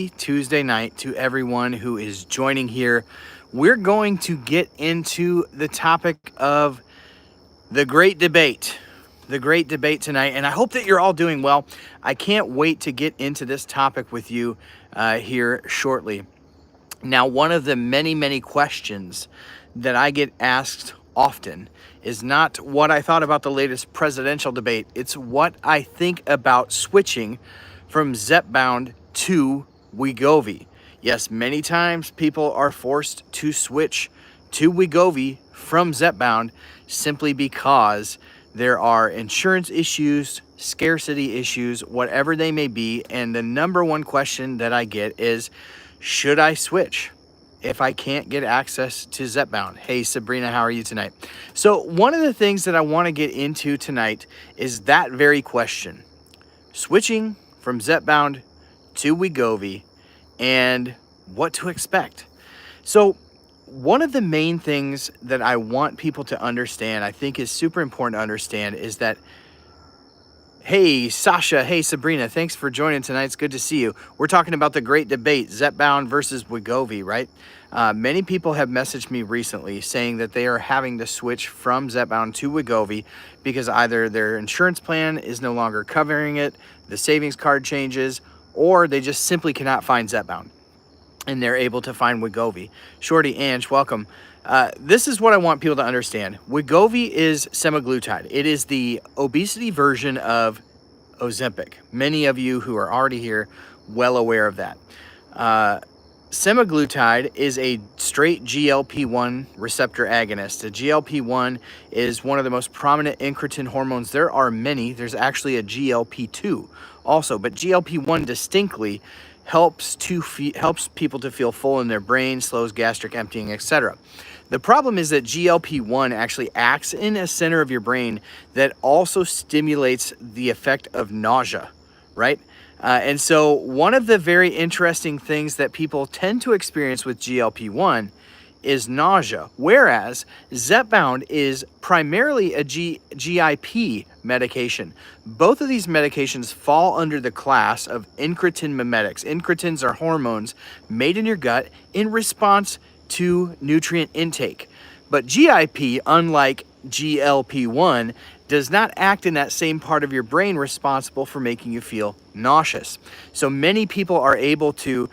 Tuesday night to everyone who is joining here. We're going to get into the topic of the great debate. The great debate tonight, and I hope that you're all doing well. I can't wait to get into this topic with you here shortly. Now, one of the many questions that I get asked often is not what I thought about the latest presidential debate. It's what I think about switching from Zepbound to Wegovy. Yes, many times people are forced to switch to Wegovy from Zepbound simply because there are insurance issues, scarcity issues, whatever they may be. And the number one question that I get is, should I switch if I can't get access to Zepbound? Hey, Sabrina, how are you tonight? So one of the things that I want to get into tonight is that very question. Switching from Zepbound to Wegovy and what to expect. So one of the main things that I want people to understand, I think is super important to understand, is that, hey, Sasha, hey, Sabrina, thanks for joining tonight. It's good to see you. We're talking about the great debate, Zepbound versus Wegovy, right? Many people have messaged me recently saying that they are having to switch from Zepbound to Wegovy because either their insurance plan is no longer covering it, the savings card changes, or they just simply cannot find Zepbound and they're able to find Wegovy. Shorty, Ange, welcome. This is what I want people to understand. Wegovy is semaglutide. It is the obesity version of Ozempic. Many of you who are already here, well aware of that. Semaglutide is a straight GLP-1 receptor agonist. The GLP-1 is one of the most prominent incretin hormones. There are many. There's actually a GLP-2 also, but GLP-1 distinctly helps people to feel full in their brain, slows gastric emptying, etc. The problem is that GLP-1 actually acts in a center of your brain that also stimulates the effect of nausea, right? And so one of the very interesting things that people tend to experience with GLP-1 is nausea, whereas Zepbound is primarily a GIP medication. Both of these medications fall under the class of incretin mimetics. Incretins are hormones made in your gut in response to nutrient intake. But GIP, unlike GLP-1, does not act in that same part of your brain responsible for making you feel nauseous. So many people are able to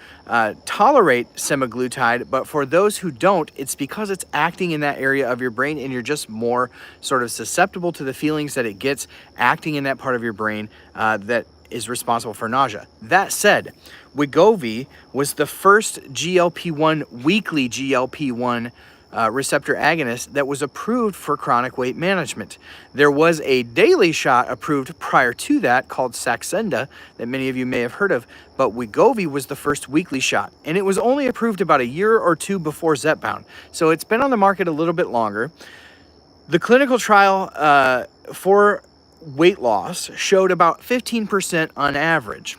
tolerate semaglutide, but for those who don't, it's because it's acting in that area of your brain and you're just more sort of susceptible to the feelings that it gets acting in that part of your brain that is responsible for nausea. That said, Wegovy was the first weekly GLP-1 receptor agonist that was approved for chronic weight management. There was a daily shot approved prior to that called Saxenda that many of you may have heard of, but Wegovy was the first weekly shot, and it was only approved about a year or two before Zepbound. So it's been on the market a little bit longer. The clinical trial for weight loss showed about 15% on average,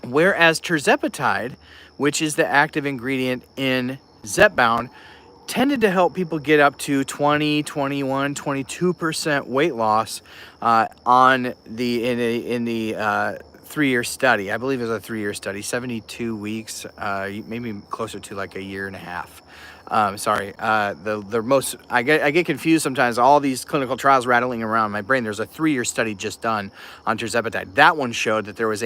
whereas Tirzepatide, which is the active ingredient in Zepbound, tended to help people get up to 20, 21, 22% weight loss in the 3-year study. I believe it was a 3-year study, 72 weeks, maybe closer to like a year and a half. I get confused sometimes, all these clinical trials rattling around my brain. There's a 3-year study just done on Tirzepatide. That one showed that there was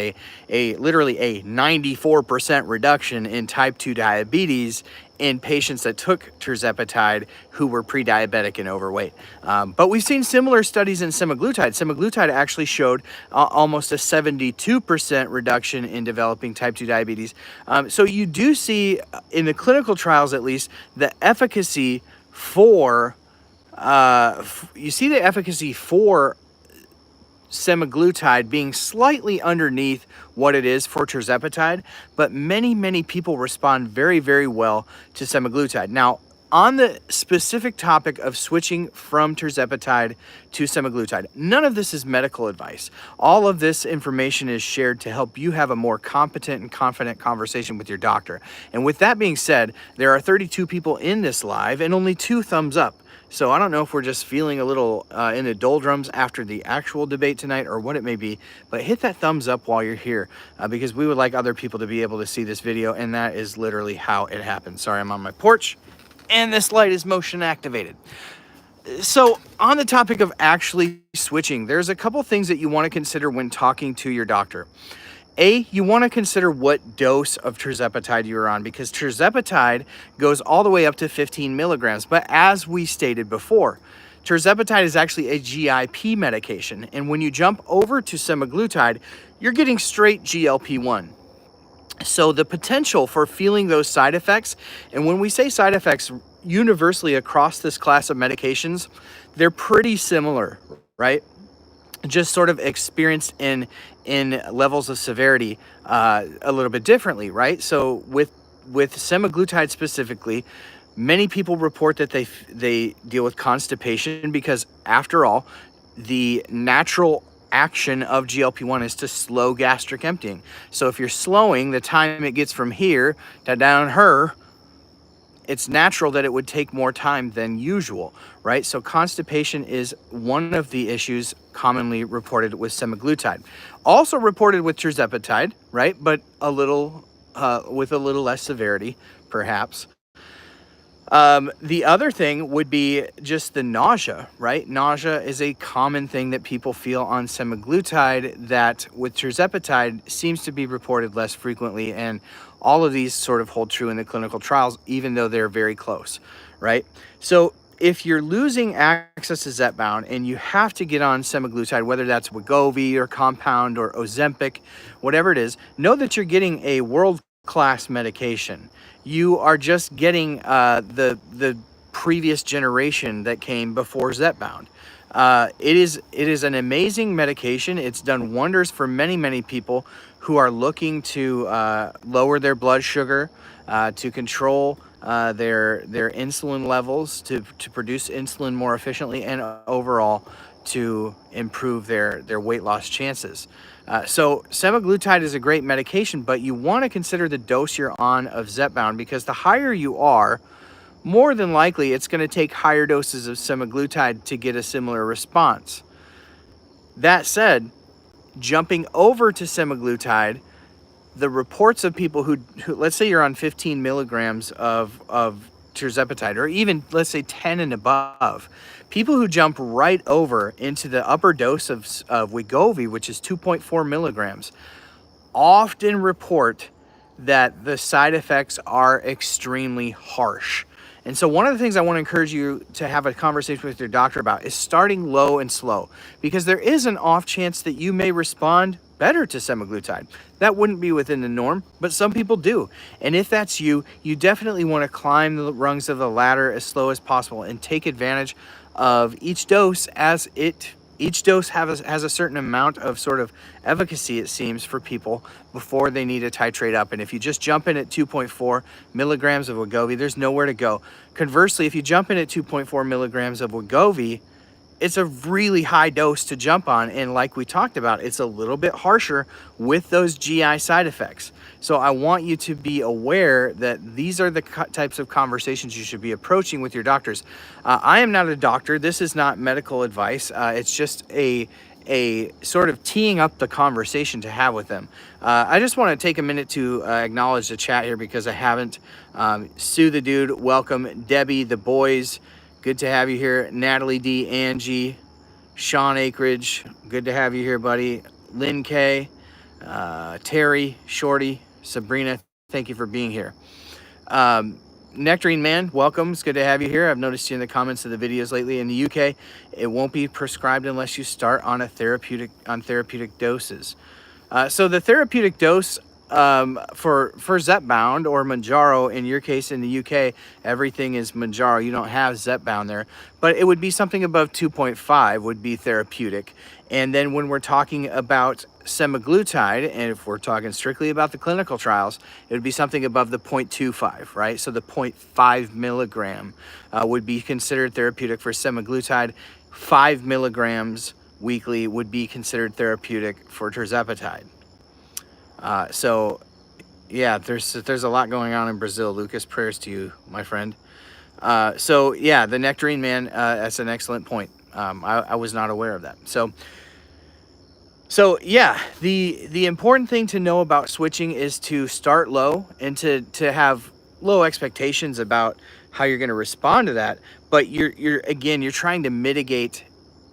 literally a 94% reduction in type 2 diabetes in patients that took Tirzepatide who were pre-diabetic and overweight. But we've seen similar studies in semaglutide. Semaglutide actually showed almost a 72% reduction in developing type 2 diabetes. So you do see, in the clinical trials at least, the efficacy for semaglutide being slightly underneath what it is for Tirzepatide, but many people respond very well to semaglutide. Now, on the specific topic of switching from Tirzepatide to semaglutide, none of this is medical advice. All of this information is shared to help you have a more competent and confident conversation with your doctor. And with that being said, there are 32 people in this live and only 2 thumbs up. So I don't know if we're just feeling a little in the doldrums after the actual debate tonight or what it may be, but hit that thumbs up while you're here because we would like other people to be able to see this video, and that is literally how it happened. Sorry, I'm on my porch and this light is motion activated. So on the topic of actually switching, there's a couple things that you want to consider when talking to your doctor. You want to consider what dose of tirzepatide you're on, because tirzepatide goes all the way up to 15 milligrams. But as we stated before, tirzepatide is actually a GIP medication. And when you jump over to semaglutide, you're getting straight GLP-1. So the potential for feeling those side effects, and when we say side effects universally across this class of medications, they're pretty similar, right? Just sort of experienced in levels of severity a little bit differently, right? So with semaglutide specifically, many people report that they deal with constipation because, after all, the natural action of GLP-1 is to slow gastric emptying. So if you're slowing the time it gets from here to down her, it's natural that it would take more time than usual, right? So constipation is one of the issues commonly reported with semaglutide. Also reported with tirzepatide, right? But a little, with a little less severity, perhaps. The other thing would be just the nausea, right? Nausea is a common thing that people feel on semaglutide that with tirzepatide seems to be reported less frequently, and all of these sort of hold true in the clinical trials, even though they're very close, right? So if you're losing access to Zepbound and you have to get on semaglutide, whether that's Wegovy or Compound or Ozempic, whatever it is, know that you're getting a world-class medication. You are just getting the previous generation that came before Zepbound. It is an amazing medication. It's done wonders for many people who are looking to lower their blood sugar, to control their insulin levels, to produce insulin more efficiently, and overall to improve their weight loss chances. So semaglutide is a great medication, but you want to consider the dose you're on of Zepbound, because the higher you are, more than likely it's going to take higher doses of semaglutide to get a similar response. That said, jumping over to semaglutide, the reports of people who let's say you're on 15 milligrams of tirzepatide, or even let's say 10 and above, people who jump right over into the upper dose of Wegovy, which is 2.4 milligrams, often report that the side effects are extremely harsh. And so one of the things I want to encourage you to have a conversation with your doctor about is starting low and slow, because there is an off chance that you may respond better to semaglutide. That wouldn't be within the norm, but some people do. And if that's you, you definitely want to climb the rungs of the ladder as slow as possible and take advantage of each dose, as each dose has a certain amount of sort of efficacy, it seems, for people before they need to titrate up. And if you just jump in at 2.4 milligrams of Wegovy, there's nowhere to go. Conversely, if you jump in at 2.4 milligrams of Wegovy, it's a really high dose to jump on, and like we talked about, it's a little bit harsher with those GI side effects. So I want you to be aware that these are the types of conversations you should be approaching with your doctors. I am not a doctor. This is not medical advice. It's just a sort of teeing up the conversation to have with them. I just want to take a minute to acknowledge the chat here, because I haven't. Sue the Dude, welcome. Debbie, the boys, good to have you here. Natalie D, Angie, Sean Akridge, good to have you here, buddy. Lynn K, Terry, Shorty, Sabrina, thank you for being here. Nectarine Man, welcome. It's good to have you here. I've noticed you in the comments of the videos lately. In the UK, it won't be prescribed unless you start on therapeutic doses. So the therapeutic dose for Zepbound or Mounjaro, in your case in the UK, everything is Mounjaro. You don't have Zepbound there, but it would be something above 2.5 would be therapeutic. And then when we're talking about semaglutide, and if we're talking strictly about the clinical trials, it would be something above the 0.25, right? So the 0.5 milligram would be considered therapeutic for semaglutide. 5 milligrams weekly would be considered therapeutic for tirzepatide. So yeah, there's a lot going on in Brazil. Lucas, prayers to you, my friend. So yeah, the nectarine, man, that's an excellent point. I was not aware of that. So yeah, the important thing to know about switching is to start low and to have low expectations about how you're going to respond to that. But you're trying to mitigate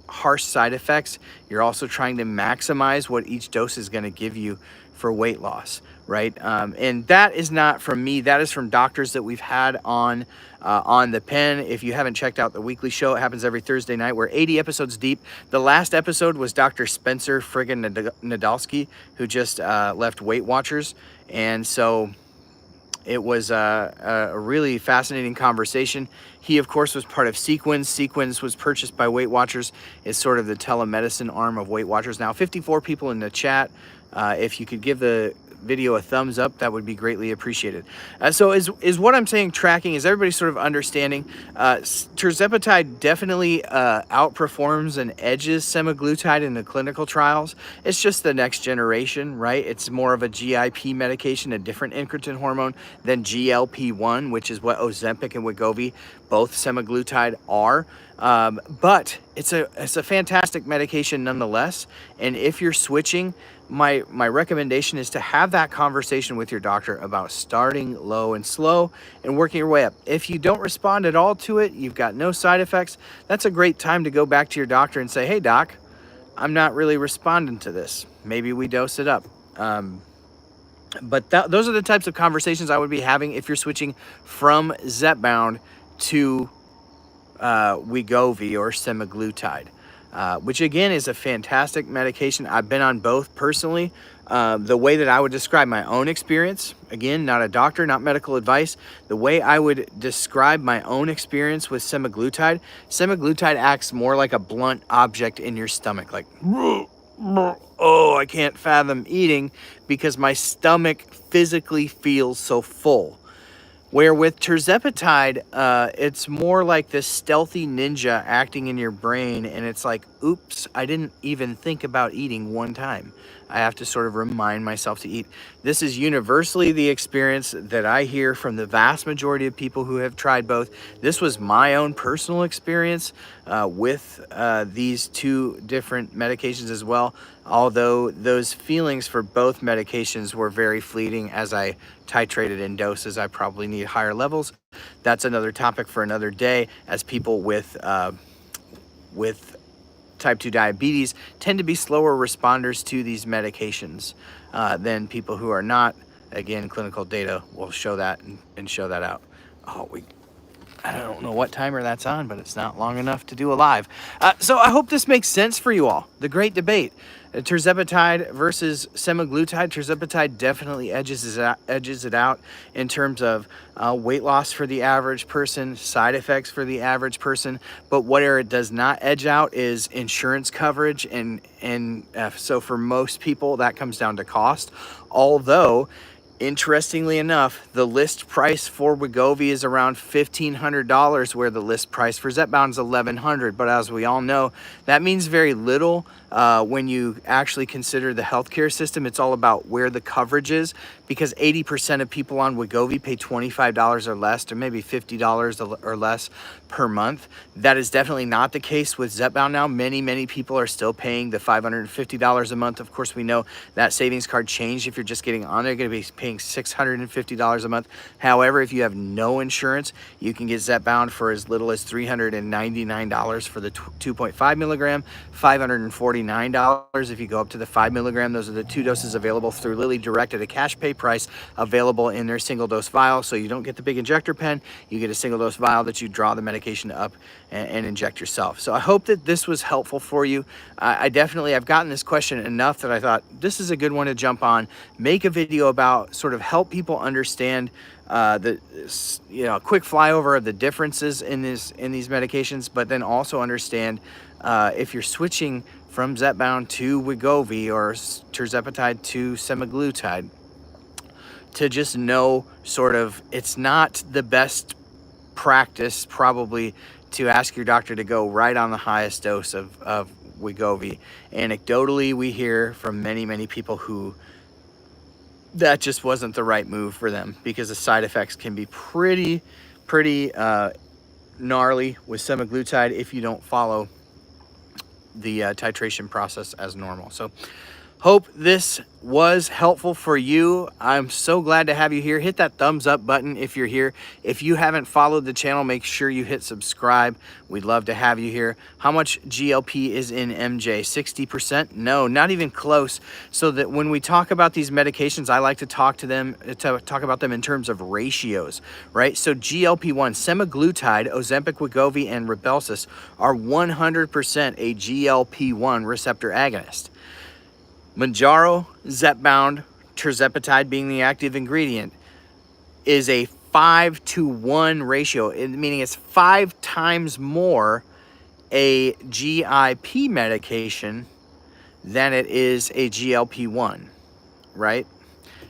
harsh side effects. You're also trying to maximize what each dose is going to give you for weight loss, right? And that is not from me. That is from doctors that we've had on the pen. If you haven't checked out the weekly show, it happens every Thursday night. We're 80 episodes deep. The last episode was Dr. Spencer friggin' Nadolski, who just left Weight Watchers. And so it was a really fascinating conversation. He, of course, was part of Sequence. Sequence was purchased by Weight Watchers. It's sort of the telemedicine arm of Weight Watchers. Now, 54 people in the chat. If you could give the video a thumbs up, that would be greatly appreciated. So is what I'm saying tracking? Is everybody sort of understanding? Tirzepatide definitely outperforms and edges semaglutide in the clinical trials. It's just the next generation, right? It's more of a GIP medication, a different incretin hormone than GLP-1, which is what Ozempic and Wegovy, both semaglutide, are. But it's a fantastic medication nonetheless. And if you're switching, my recommendation is to have that conversation with your doctor about starting low and slow and working your way up. If you don't respond at all to it, you've got no side effects, that's a great time to go back to your doctor and say, hey doc, I'm not really responding to this. Maybe we dose it up. But those are the types of conversations I would be having if you're switching from Zepbound to Wegovy or semaglutide, which again is a fantastic medication. I've been on both personally. The way that I would describe my own experience, again, not a doctor, not medical advice, the way I would describe my own experience with semaglutide acts more like a blunt object in your stomach, like, oh, I can't fathom eating because my stomach physically feels so full. Where with Tirzepatide, it's more like this stealthy ninja acting in your brain, and it's like, oops, I didn't even think about eating one time. I have to sort of remind myself to eat. This is universally the experience that I hear from the vast majority of people who have tried both. This was my own personal experience with these two different medications as well, although those feelings for both medications were very fleeting. As I titrated in doses, I probably need higher levels. That's another topic for another day, as people with type 2 diabetes tend to be slower responders to these medications than people who are not. Again, clinical data will show that and show that out. I don't know what timer that's on, but it's not long enough to do a live. So I hope this makes sense for you all. The great debate. Tirzepatide versus semaglutide. Tirzepatide definitely edges it out in terms of weight loss for the average person, side effects for the average person. But where it does not edge out is insurance coverage. And so for most people, that comes down to cost. Although, interestingly enough, the list price for Wegovy is around $1,500, where the list price for Zepbound is $1,100. But as we all know, that means very little when you actually consider the healthcare system. It's all about where the coverage is, because 80% of people on Wegovy pay $25 or less, or maybe $50 or less per month. That is definitely not the case with Zepbound now. Many people are still paying the $550 a month. Of course, we know that savings card changed. If you're just getting on there, you're going to be paying $650 a month. However, if you have no insurance, you can get Zepbound for as little as $399 for the 2.5 milligram, $549 if you go up to the 5 milligram. Those are the two doses available through Lilly Direct at a cash pay price, available in their single dose vial. So you don't get the big injector pen, you get a single dose vial that you draw the medication up and inject yourself. So I hope that this was helpful for you. I've gotten this question enough that I thought this is a good one to jump on, make a video about, sort of help people understand a quick flyover of the differences in these medications, but then also understand if you're switching from Zepbound to Wegovy or Tirzepatide to semaglutide, to just know sort of it's not the best practice probably to ask your doctor to go right on the highest dose of Wegovy. Anecdotally, we hear from many people who that just wasn't the right move for them, because the side effects can be pretty gnarly with semaglutide if you don't follow the titration process as normal. So hope this was helpful for you. I'm so glad to have you here. Hit that thumbs up button if you're here. If you haven't followed the channel, make sure you hit subscribe. We'd love to have you here. How much GLP is in MJ? 60%? No, not even close. So that when we talk about these medications, I like to talk about them in terms of ratios, right? So GLP-1, semaglutide, Ozempic, Wegovy, and Rybelsus are 100% a GLP-1 receptor agonist. Mounjaro, Zepbound, Tirzepatide being the active ingredient, is a 5-to-1 ratio, meaning it's 5 times more a GIP medication than it is a GLP-1, right?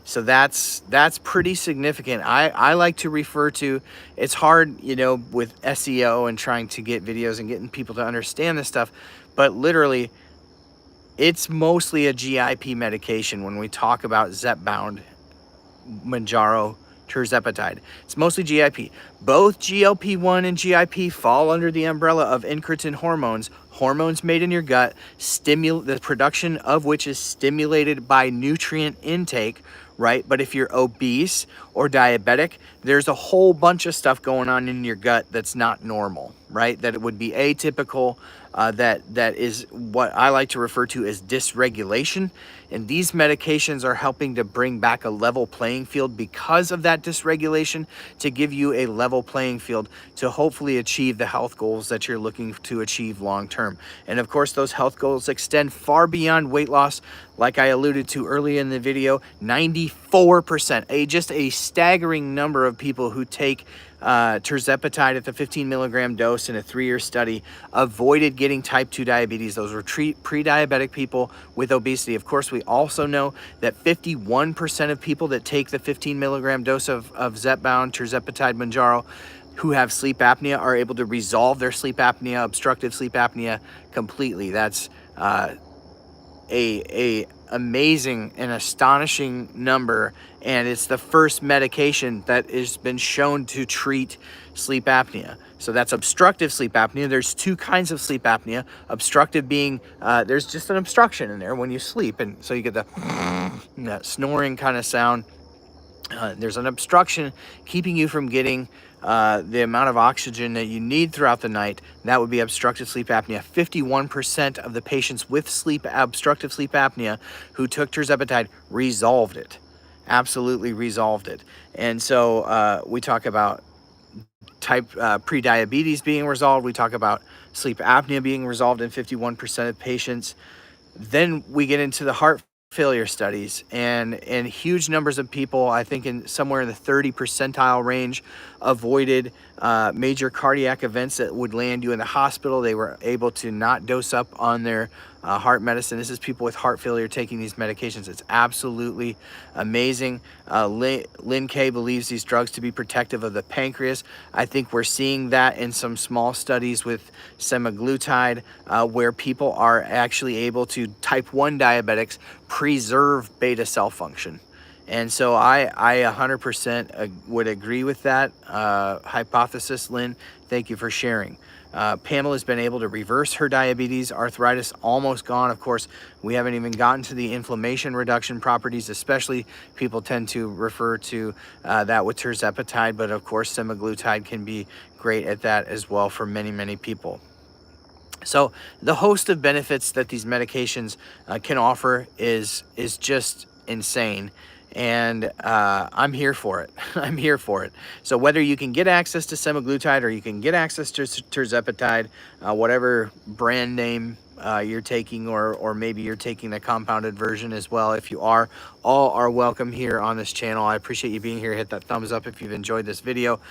So that's pretty significant. I like to refer to, it's hard, you know, with SEO and trying to get videos and getting people to understand this stuff, but literally, it's mostly a GIP medication when we talk about Zepbound, Mounjaro, Tirzepatide. It's mostly GIP. Both GLP-1 and GIP fall under the umbrella of incretin hormones, hormones made in your gut, the production of which is stimulated by nutrient intake, right? But if you're obese or diabetic, there's a whole bunch of stuff going on in your gut that's not normal, right? That it would be atypical, that is what I like to refer to as dysregulation. And these medications are helping to bring back a level playing field because of that dysregulation, to give you a level playing field to hopefully achieve the health goals that you're looking to achieve long term. And of course, those health goals extend far beyond weight loss. Like I alluded to earlier in the video, 94%, just a staggering number of people who take Tirzepatide at the 15 milligram dose in a 3-year study avoided getting type 2 diabetes. Those were pre-diabetic people with obesity. Of course, we also know that 51% of people that take the 15 milligram dose of Zepbound, Tirzepatide, Mounjaro, who have sleep apnea are able to resolve their sleep apnea, obstructive sleep apnea, completely. That's a amazing and astonishing number, and it's the first medication that has been shown to treat sleep apnea. So that's obstructive sleep apnea. There's 2 kinds of sleep apnea. Obstructive being there's just an obstruction in there when you sleep, and so you get that snoring kind of sound. There's an obstruction keeping you from getting the amount of oxygen that you need throughout the night. That would be obstructive sleep apnea. 51% of the patients with obstructive sleep apnea who took Tirzepatide resolved it. Absolutely resolved it. And so we talk about pre-diabetes being resolved. We talk about sleep apnea being resolved in 51% of patients. Then we get into the heart failure studies, and huge numbers of people, I think in somewhere in the 30 percentile range, avoided major cardiac events that would land you in the hospital. They were able to not dose up on their heart medicine. This is people with heart failure taking these medications. It's absolutely amazing. Lynn Kay believes these drugs to be protective of the pancreas. I think we're seeing that in some small studies with semaglutide, where people are actually able to, type 1 diabetics, preserve beta cell function. And so I 100% would agree with that hypothesis, Lynn. Thank you for sharing. Pamela's been able to reverse her diabetes, arthritis almost gone. Of course, we haven't even gotten to the inflammation reduction properties, especially people tend to refer to that with Tirzepatide, but of course semaglutide can be great at that as well for many, many people. So the host of benefits that these medications can offer is just insane. And I'm here for it. I'm here for it. So whether you can get access to semaglutide or you can get access to Tirzepatide, whatever brand name you're taking, or maybe you're taking the compounded version as well. If you are, all are welcome here on this channel. I appreciate you being here. Hit that thumbs up if you've enjoyed this video.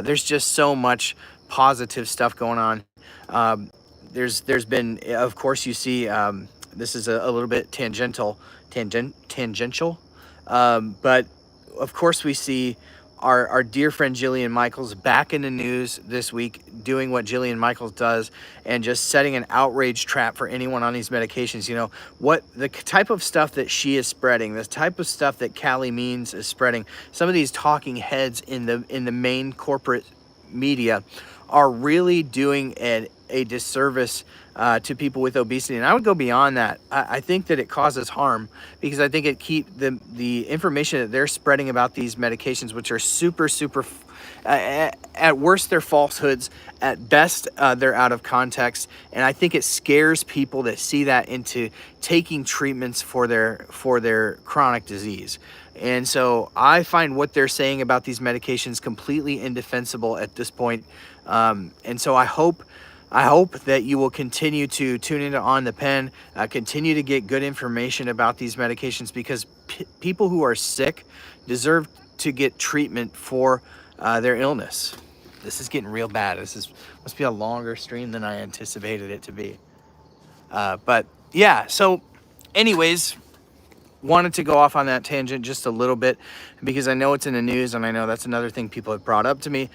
There's just so much positive stuff going on. There's been, of course, you see, this is a little bit tangential, but of course we see our dear friend Jillian Michaels back in the news this week, doing what Jillian Michaels does and just setting an outrage trap for anyone on these medications. You know, what the type of stuff that she is spreading, the type of stuff that Callie Means is spreading, some of these talking heads in the main corporate media are really doing a disservice to people with obesity. And I would go beyond that. I think that it causes harm, because I think it the information that they're spreading about these medications, which are super at worst they're falsehoods, at best they're out of context, and I think it scares people that see that into taking treatments for their chronic disease. And so I find what they're saying about these medications completely indefensible at this point. And so I hope that you will continue to tune into On the Pen, continue to get good information about these medications, because people who are sick deserve to get treatment for their illness. This is getting real bad. Must be a longer stream than I anticipated it to be. But yeah, so anyways, wanted to go off on that tangent just a little bit, because I know it's in the news, and I know that's another thing people have brought up to me.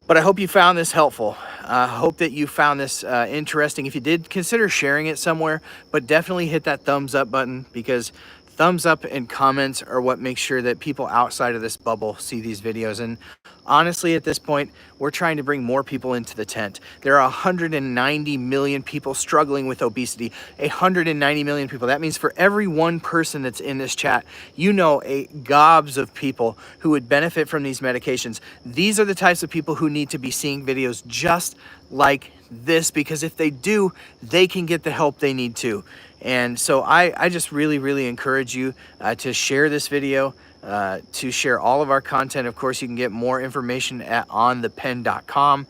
But I hope you found this helpful. I hope that you found this interesting. If you did, consider sharing it somewhere, but definitely hit that thumbs up button, because thumbs up and comments are what makes sure that people outside of this bubble see these videos. And honestly, at this point, we're trying to bring more people into the tent. There are 190 million people struggling with obesity. 190 million people. That means for every one person that's in this chat, you know gobs of people who would benefit from these medications. These are the types of people who need to be seeing videos just like this, because if they do, they can get the help they need too. And so I just really encourage you to share this video, to share all of our content. Of course, you can get more information at onthepen.com.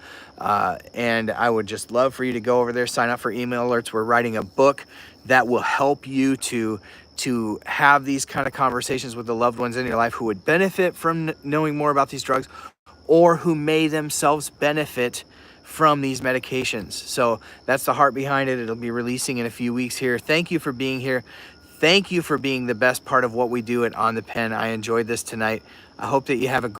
And I would just love for you to go over there, sign up for email alerts. We're writing a book that will help you to have these kind of conversations with the loved ones in your life who would benefit from knowing more about these drugs, or who may themselves benefit from these medications. So that's the heart behind it. It'll be releasing in a few weeks here. Thank you for being here. Thank you for being the best part of what we do at On the Pen. I enjoyed this tonight. I hope that you have a